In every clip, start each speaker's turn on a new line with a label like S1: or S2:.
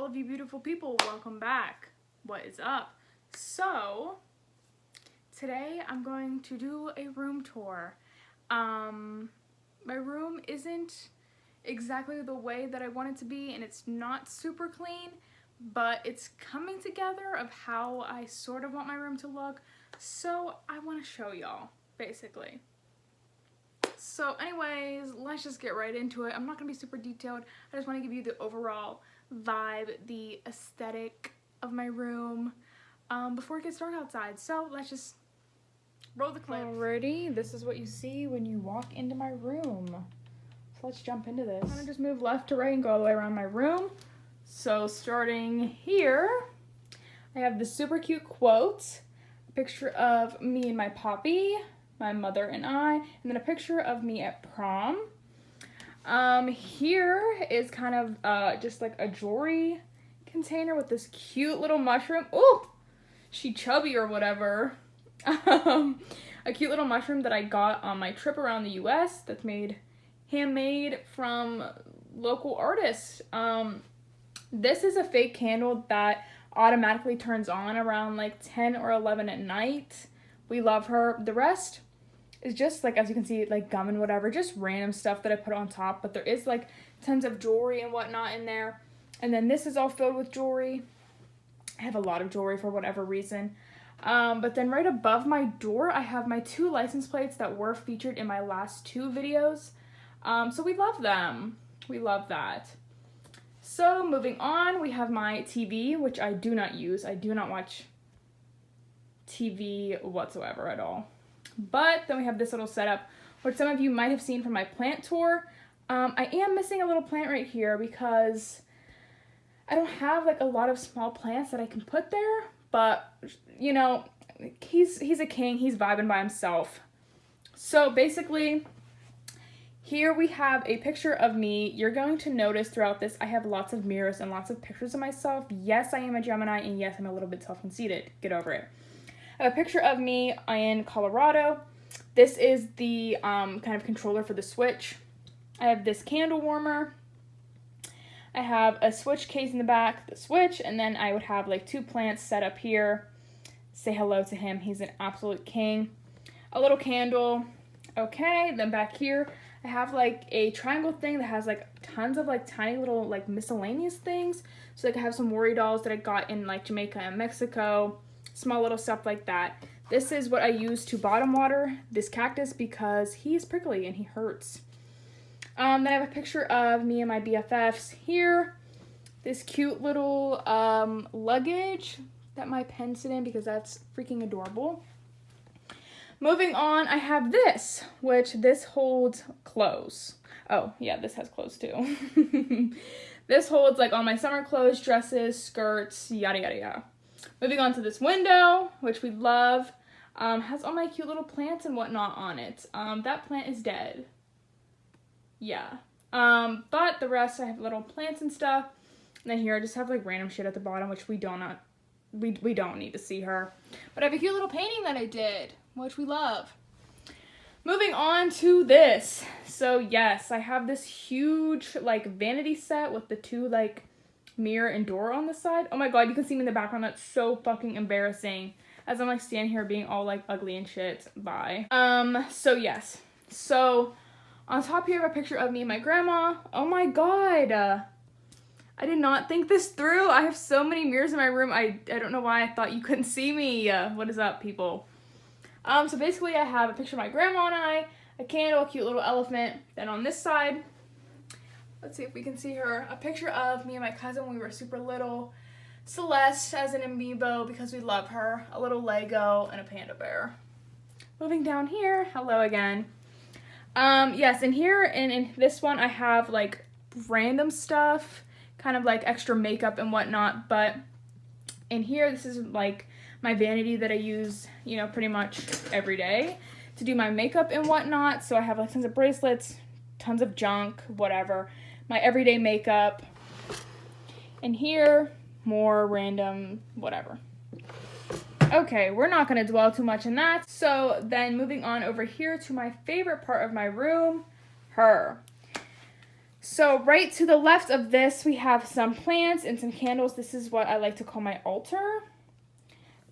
S1: of you beautiful people, welcome back. What is up? So, today I'm going to do a room tour. My room isn't exactly the way that I want it to be, and it's not super clean, but it's coming together of how I sort of want my room to look, so I want to show y'all, basically. So anyways, let's just get right into it. I'm not going to be super detailed. I just want to give you the overall vibe, the aesthetic of my room before it gets dark outside. So let's just roll the clip. Alrighty, this is what you see when you walk into my room. So let's jump into this. I'm going to just move left to right and go all the way around my room. So starting here, I have this super cute quote, a picture of me and my poppy, my mother and I, and then a picture of me at prom. Here is kind of just like a jewelry container with this cute little mushroom. Oh, she chubby or whatever. A cute little mushroom that I got on my trip around the US that's handmade from local artists. This is a fake candle that automatically turns on around like 10 or 11 at night. We love her. The rest is just like, as you can see, like gum and whatever, just random stuff that I put on top, but there is like tons of jewelry and whatnot in there. And then this is all filled with jewelry. I have a lot of jewelry for whatever reason. But then right above my door, I have my 2 license plates that were featured in my last 2 videos. So we love them. We love that. So moving on, we have my TV, which I do not use. I do not watch TV whatsoever at all. But then we have this little setup, which some of you might have seen from my plant tour. I am missing a little plant right here because I don't have like a lot of small plants that I can put there. But, you know, he's a king. He's vibing by himself. So basically, here we have a picture of me. You're going to notice throughout this, I have lots of mirrors and lots of pictures of myself. Yes, I am a Gemini, and yes, I'm a little bit self-conceited. Get over it. I have a picture of me in Colorado. This is the kind of controller for the Switch. I have this candle warmer. I have a Switch case in the back, the Switch, and then I would have like 2 plants set up here. Say hello to him. He's an absolute king. A little candle. Okay, then back here, I have like a triangle thing that has like tons of like tiny little like miscellaneous things. So like I have some worry dolls that I got in like Jamaica and Mexico. Small little stuff like that. This is what I use to bottom water this cactus because he's prickly and he hurts. Then I have a picture of me and my BFFs here. This cute little luggage that my pen sit in because that's freaking adorable. Moving on, I have this, which this holds clothes. Oh, yeah, this has clothes too. This holds like all my summer clothes, dresses, skirts, yada, yada, yada. Moving on to this window, which we love, has all my cute little plants and whatnot on it. That plant is dead. Yeah. But the rest, I have little plants and stuff. And then here, I just have like random shit at the bottom, which we don't need to see her. But I have a cute little painting that I did, which we love. Moving on to this. So yes, I have this huge like vanity set with the 2 like mirror and door on the side. Oh my god, you can see me in the background. That's so fucking embarrassing as I'm like standing here being all like ugly and shit. Bye. So yes. So on top here I have a picture of me and my grandma. Oh my god. I did not think this through. I have so many mirrors in my room. I don't know why I thought you couldn't see me. What is up, people? So basically I have a picture of my grandma and I, a candle, a cute little elephant. Then on this side, let's see if we can see her. A picture of me and my cousin when we were super little. Celeste as an amiibo because we love her. A little Lego and a panda bear. Moving down here. Hello again. Yes, and here in this one I have like random stuff. Kind of like extra makeup and whatnot. But in here, this is like my vanity that I use, you know, pretty much every day to do my makeup and whatnot. So I have like tons of bracelets, tons of junk, whatever. My everyday makeup. And here, more random whatever. Okay, we're not going to dwell too much in that. So then moving on over here to my favorite part of my room, her. So right to the left of this, we have some plants and some candles. This is what I like to call my altar.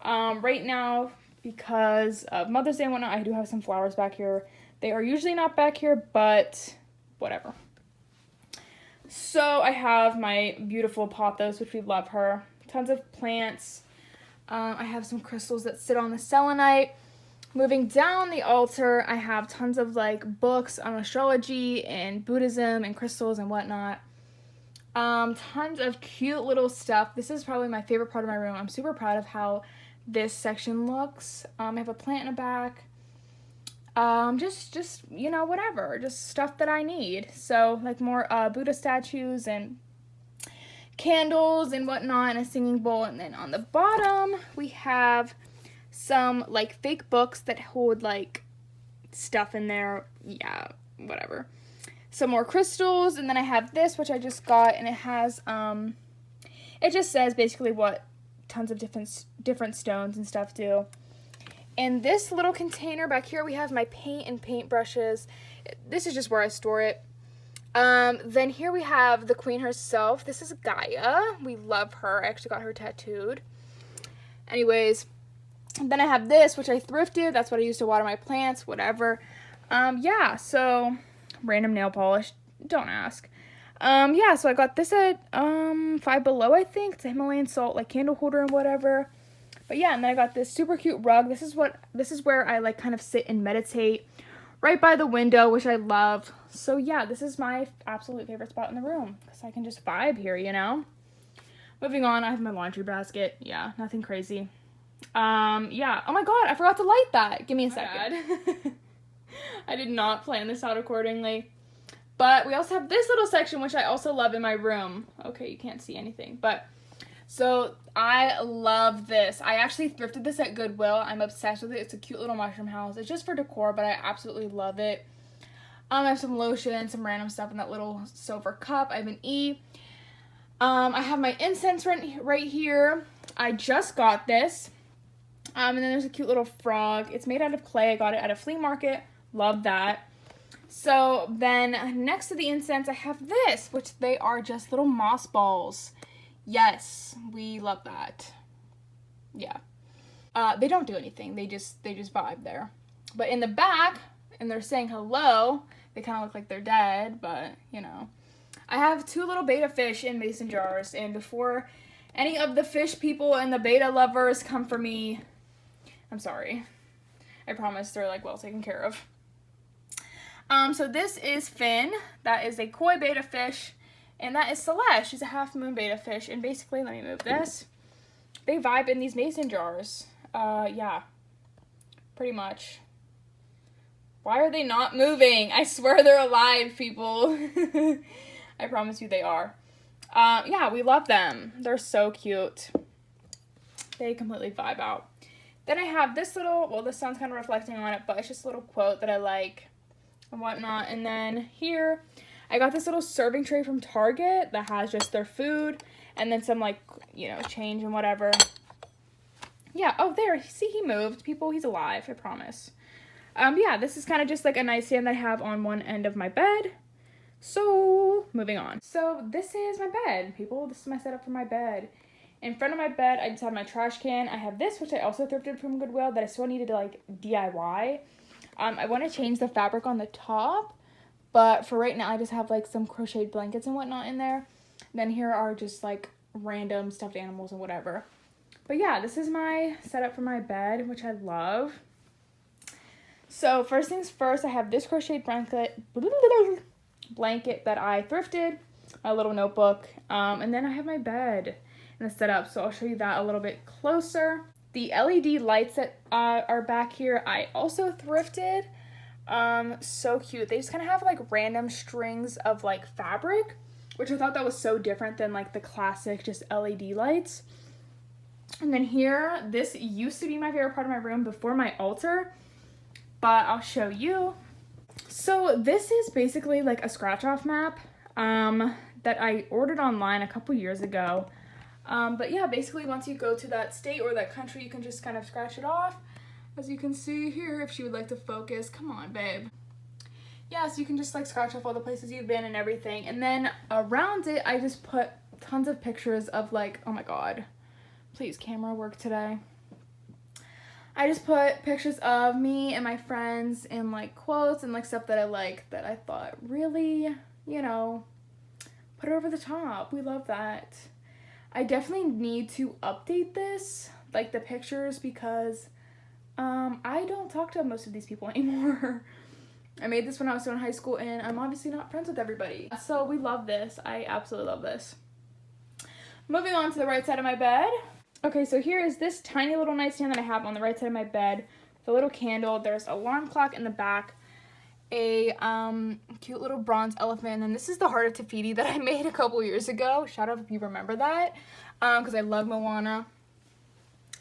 S1: Right now, because of Mother's Day and whatnot, I do have some flowers back here. They are usually not back here, but whatever. So I have my beautiful pothos, which we love her. Tons of plants. I have some crystals that sit on the selenite. Moving down the altar, I have tons of like books on astrology and Buddhism and crystals and whatnot. Tons of cute little stuff. This is probably my favorite part of my room. I'm super proud of how this section looks. I have a plant in the back. Just you know, whatever, just stuff that I need. So like more Buddha statues and candles and whatnot, and a singing bowl. And then on the bottom we have some like fake books that hold like stuff in there. Yeah, whatever. Some more crystals, and then I have this, which I just got, and it has it just says basically what tons of different stones and stuff do. In this little container back here, we have my paint and paint brushes. This is just where I store it. Then here we have the queen herself. This is Gaia. We love her. I actually got her tattooed. Anyways, then I have this, which I thrifted. That's what I use to water my plants, whatever. Yeah, so random nail polish. Don't ask. Yeah, so I got this at Five Below, I think. It's a Himalayan salt, like candle holder and whatever. But yeah, and then I got this super cute rug. This is where I like kind of sit and meditate right by the window, which I love. So yeah, this is my absolute favorite spot in the room because I can just vibe here, you know? Moving on, I have my laundry basket. Yeah, nothing crazy. Yeah. Oh my god, I forgot to light that. Give me a second. I did not plan this out accordingly. But we also have this little section, which I also love in my room. Okay, you can't see anything, but so I love this. I actually thrifted this at Goodwill. I'm obsessed with it. It's a cute little mushroom house. It's just for decor, but I absolutely love it. I have some lotion, some random stuff in that little silver cup. I have an E. I have my incense right here. I just got this. And then there's a cute little frog. It's made out of clay. I got it at a flea market. Love that. So then next to the incense, I have this, which they are just little moss balls. Yes, we love that. Yeah. They don't do anything. They just vibe there. But in the back, and they're saying hello, they kind of look like they're dead, but, you know. I have two little betta fish in mason jars, and before any of the fish people and the betta lovers come for me, I'm sorry. I promise they're, like, well taken care of. So this is Finn. That is a koi betta fish. And that is Celeste. She's a half moon betta fish. And basically, let me move this. They vibe in these mason jars. Yeah. Pretty much. Why are they not moving? I swear they're alive, people. I promise you they are. Yeah, we love them. They're so cute. They completely vibe out. Then I have this little, well, the sun's kind of reflecting on it, but it's just a little quote that I like and whatnot. And then here, I got this little serving tray from Target that has just their food and then some, like, you know, change and whatever. Yeah, oh, there. See, he moved. People, he's alive, I promise. Yeah, this is kind of just like a nightstand that I have on one end of my bed. So, moving on. So, this is my bed, people. This is my setup for my bed. In front of my bed, I just have my trash can. I have this, which I also thrifted from Goodwill, that I still needed to, like, DIY. I want to change the fabric on the top, but for right now, I just have, like, some crocheted blankets and whatnot in there. Then here are just, like, random stuffed animals and whatever. But yeah, this is my setup for my bed, which I love. So first things first, I have this crocheted blanket that I thrifted, my little notebook, and then I have my bed and the setup. So I'll show you that a little bit closer. The LED lights that are back here, I also thrifted. So cute. They just kind of have like random strings of like fabric, which I thought that was so different than like the classic just LED lights. And then here, this used to be my favorite part of my room before my altar, but I'll show you. So this is basically like a scratch off map that I ordered online a couple years ago. But yeah, basically once you go to that state or that country, you can just kind of scratch it off. As you can see here, if she would like to focus, come on, babe. yeah, so you can just like scratch off all the places you've been and everything. And then around it, I just put tons of pictures of like, oh my god, please camera work today. I just put pictures of me and my friends and like quotes and like stuff that I like that I thought really, you know, put it over the top. We love that. I definitely need to update this, like the pictures, because I don't talk to most of these people anymore. I made this when I was still in high school, and I'm obviously not friends with everybody. So we love this. I absolutely love this. Moving on to the right side of my bed. Okay, so here is this tiny little nightstand that I have on the right side of my bed. The little candle. There's an alarm clock in the back. A cute little bronze elephant. And then this is the Heart of Tafiti that I made a couple years ago. Shout out if you remember that. Because I love Moana.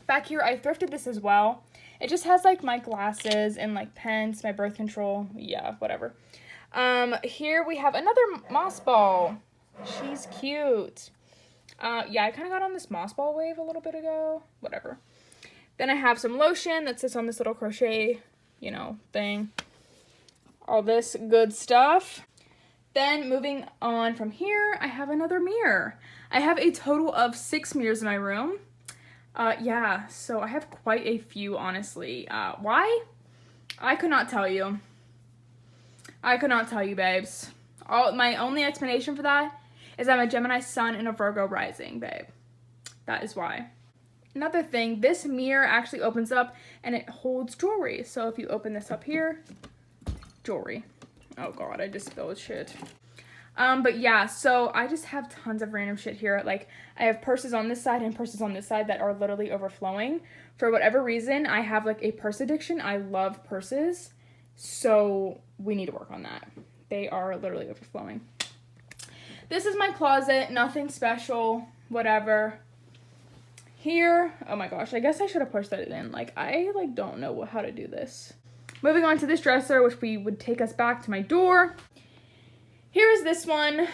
S1: Back here, I thrifted this as well. It just has like my glasses and like pens, my birth control. Yeah, whatever. Here we have another moss ball. She's cute. Yeah, I kind of got on this moss ball wave a little bit ago. Whatever. Then I have some lotion that sits on this little crochet, you know, thing. All this good stuff. Then moving on from here, I have another mirror. I have a total of 6 mirrors in my room. Yeah, so I have quite a few, honestly. Why? I could not tell you. I could not tell you, babes. My only explanation for that is I'm a Gemini sun and a Virgo rising, babe. That is why. Another thing, this mirror actually opens up and it holds jewelry. So if you open this up here, jewelry. Oh god, I just spilled shit. But yeah, so I just have tons of random shit here. Like, I have purses on this side and purses on this side that are literally overflowing. For whatever reason, I have like a purse addiction. I love purses. So we need to work on that. They are literally overflowing. This is my closet, nothing special, whatever. Here, oh my gosh, I guess I should have pushed that in. Like, I like don't know how to do this. Moving on to this dresser, which would take us back to my door. Here is this one.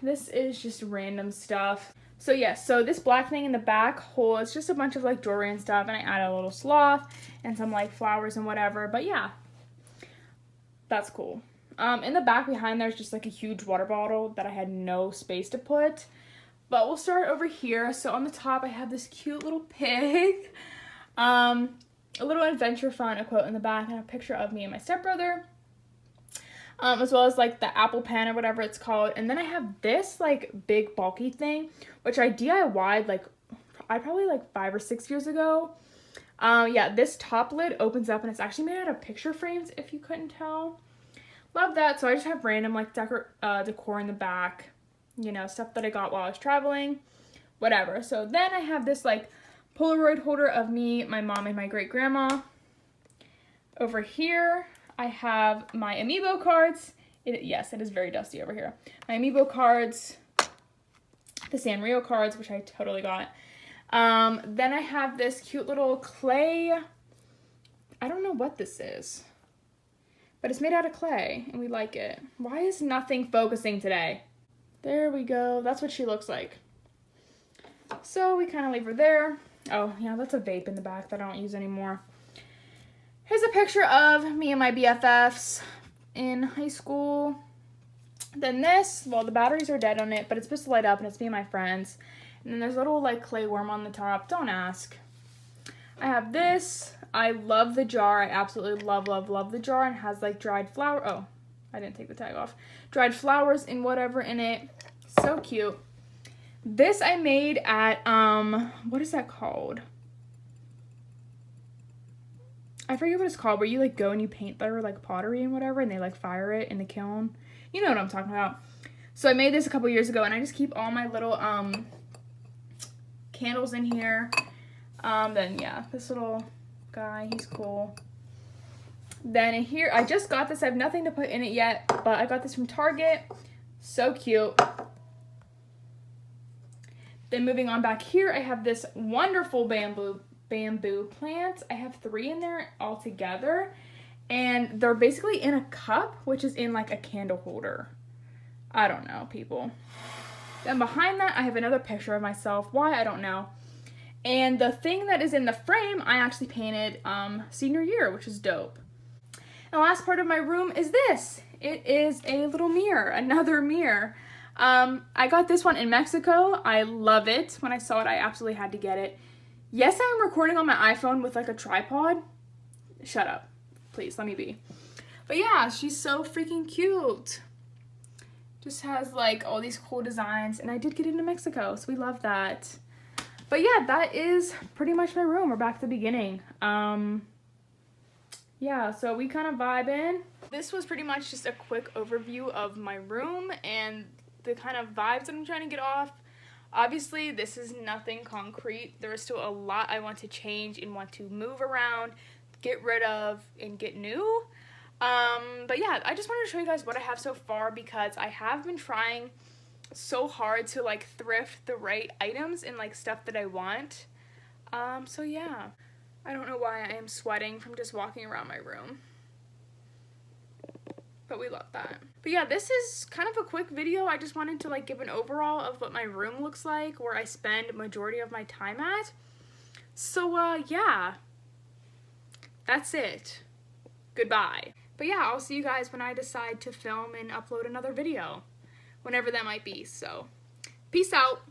S1: This is just random stuff. So yes, so this black thing in the back holds just a bunch of like jewelry and stuff, and I added a little sloth and some like flowers and whatever, but yeah, that's cool. In the back behind there's just like a huge water bottle that I had no space to put. But we'll start over here. So on the top I have this cute little pig. A little adventure fun, a quote in the back, and a picture of me and my stepbrother. As well as like the apple pen or whatever it's called. And then I have this like big bulky thing, which I DIY'd like probably like 5 or 6 years ago. Yeah, this top lid opens up and it's actually made out of picture frames, if you couldn't tell. Love that. So I just have random like decor in the back, you know, stuff that I got while I was traveling, whatever. So then I have this like Polaroid holder of me, my mom, and my great grandma. Over here I have my amiibo cards. Yes, it is very dusty over here. My amiibo cards, the Sanrio cards, which I totally got. Then I have this cute little clay. I don't know what this is, but it's made out of clay and we like it. Why is nothing focusing today? There we go. That's what she looks like. So we kind of leave her there. Oh yeah, that's a vape in the back that I don't use anymore. Here's a picture of me and my BFFs in high school. Then this, well, the batteries are dead on it, but it's supposed to light up and it's me and my friends. And then there's a little like clay worm on the top. Don't ask. I have this. I love the jar. I absolutely love, love, love the jar. And it has like dried flower. Oh, I didn't take the tag off. Dried flowers and whatever in it. So cute. This I made at, what is that called? I forget what it's called, where you like go and you paint their like pottery and whatever, and they like fire it in the kiln. You know what I'm talking about. So I made this a couple years ago, and I just keep all my little candles in here. Then yeah, this little guy, he's cool. Then in here, I just got this. I have nothing to put in it yet, but I got this from Target. So cute. Then moving on back here, I have this wonderful bamboo plant. I have 3 in there all together, and they're basically in a cup, which is in like a candle holder. I don't know, people. Then behind that, I have another picture of myself. Why? I don't know. And the thing that is in the frame, I actually painted senior year, which is dope. The last part of my room is this. It is a little mirror, another mirror. I got this one in Mexico. I love it. When I saw it, I absolutely had to get it. Yes, I'm recording on my iPhone with like a tripod. Shut up. Please, let me be. But yeah, she's so freaking cute. Just has like all these cool designs, and I did get it in Mexico, so we love that. But yeah, that is pretty much my room. We're back to the beginning. Yeah, so we kind of vibe in. This was pretty much just a quick overview of my room and the kind of vibes that I'm trying to get off. Obviously, this is nothing concrete. There is still a lot I want to change and want to move around, get rid of, and get new. But yeah, I just wanted to show you guys what I have so far because I have been trying so hard to like thrift the right items and like stuff that I want. So yeah. I don't know why I am sweating from just walking around my room. But we love that. But yeah, this is kind of a quick video. I just wanted to like give an overall of what my room looks like, where I spend majority of my time at. So yeah, that's it. Goodbye. But yeah, I'll see you guys when I decide to film and upload another video, whenever that might be. So peace out.